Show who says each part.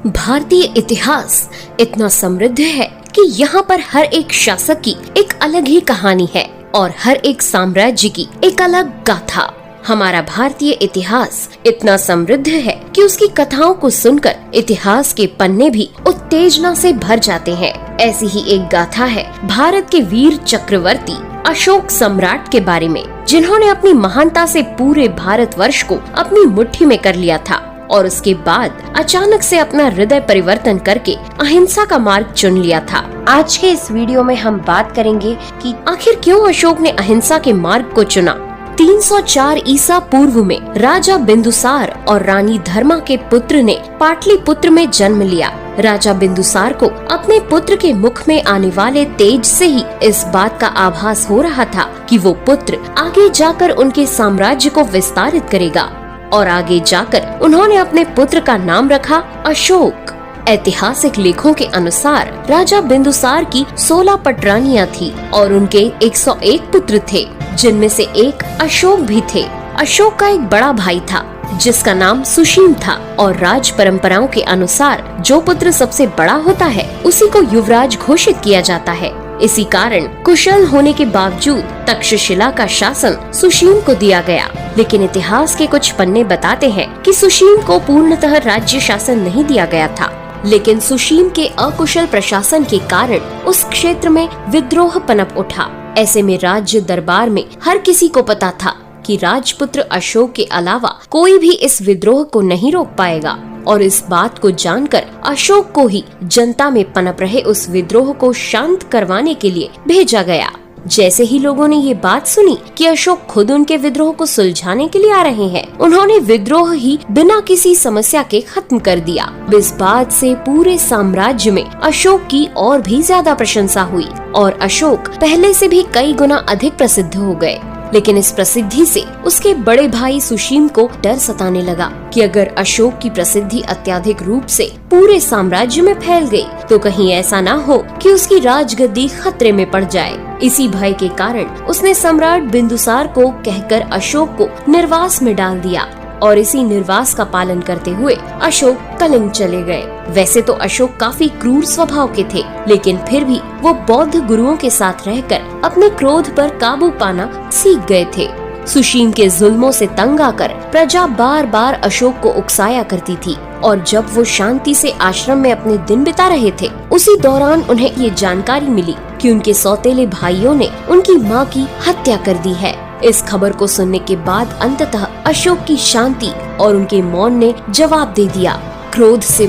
Speaker 1: भारतीय इतिहास इतना समृद्ध है कि यहाँ पर हर एक शासक की एक अलग ही कहानी है और हर एक साम्राज्य की एक अलग गाथा। हमारा भारतीय इतिहास इतना समृद्ध है कि उसकी कथाओं को सुनकर इतिहास के पन्ने भी उत्तेजना से भर जाते हैं। ऐसी ही एक गाथा है भारत के वीर चक्रवर्ती अशोक सम्राट के बारे में, जिन्होंने अपनी महानता से पूरे भारतवर्ष को अपनी मुट्ठी में कर लिया था और उसके बाद अचानक से अपना हृदय परिवर्तन करके अहिंसा का मार्ग चुन लिया था। आज के इस वीडियो में हम बात करेंगे कि आखिर क्यों अशोक ने अहिंसा के मार्ग को चुना। 304 ईसा पूर्व में राजा बिंदुसार और रानी धर्मा के पुत्र ने पाटलिपुत्र में जन्म लिया। राजा बिंदुसार को अपने पुत्र के मुख में आने वाले तेज से ही इस बात का आभास हो रहा था कि वो पुत्र आगे जाकर उनके साम्राज्य को विस्तारित करेगा और आगे जाकर उन्होंने अपने पुत्र का नाम रखा अशोक। ऐतिहासिक लेखों के अनुसार राजा बिंदुसार की 16 पटरानियां थी और उनके 101 पुत्र थे, जिनमें से एक अशोक भी थे। अशोक का एक बड़ा भाई था जिसका नाम सुशील था और राज परंपराओं के अनुसार जो पुत्र सबसे बड़ा होता है उसी को युवराज घोषित किया जाता है। इसी कारण कुशल होने के बावजूद तक्षशिला का शासन सुशील को दिया गया, लेकिन इतिहास के कुछ पन्ने बताते हैं कि सुशील को पूर्णतः राज्य शासन नहीं दिया गया था, लेकिन सुशील के अकुशल प्रशासन के कारण उस क्षेत्र में विद्रोह पनप उठा। ऐसे में राज्य दरबार में हर किसी को पता था कि राजपुत्र अशोक के अलावा कोई भी इस विद्रोह को नहीं रोक पाएगा और इस बात को जानकर अशोक को ही जनता में पनप रहे उस विद्रोह को शांत करवाने के लिए भेजा गया। जैसे ही लोगों ने ये बात सुनी कि अशोक खुद उनके विद्रोह को सुलझाने के लिए आ रहे हैं, उन्होंने विद्रोह ही बिना किसी समस्या के खत्म कर दिया। इस बात से पूरे साम्राज्य में अशोक की और भी ज्यादा प्रशंसा हुई और अशोक पहले से भी कई गुना अधिक प्रसिद्ध हो गए। लेकिन इस प्रसिद्धि से उसके बड़े भाई सुशील को डर सताने लगा कि अगर अशोक की प्रसिद्धि अत्यधिक रूप से पूरे साम्राज्य में फैल गई तो कहीं ऐसा ना हो कि उसकी राजगद्दी खतरे में पड़ जाए। इसी भय के कारण उसने सम्राट बिंदुसार को कहकर अशोक को निर्वास में डाल दिया और इसी निर्वास का पालन करते हुए अशोक कलिंग चले गए। वैसे तो अशोक काफी क्रूर स्वभाव के थे, लेकिन फिर भी वो बौद्ध गुरुओं के साथ रहकर अपने क्रोध पर काबू पाना सीख गए थे। सुशील के जुल्मों से तंग आकर प्रजा बार बार अशोक को उकसाया करती थी और जब वो शांति से आश्रम में अपने दिन बिता रहे थे, उसी दौरान उन्हें ये जानकारी मिली कि उनके सौतेले भाइयों ने उनकी माँ की हत्या कर दी है। इस खबर को सुनने के बाद अंततः अशोक की शांति और उनके मौन ने जवाब दे दिया। क्रोध से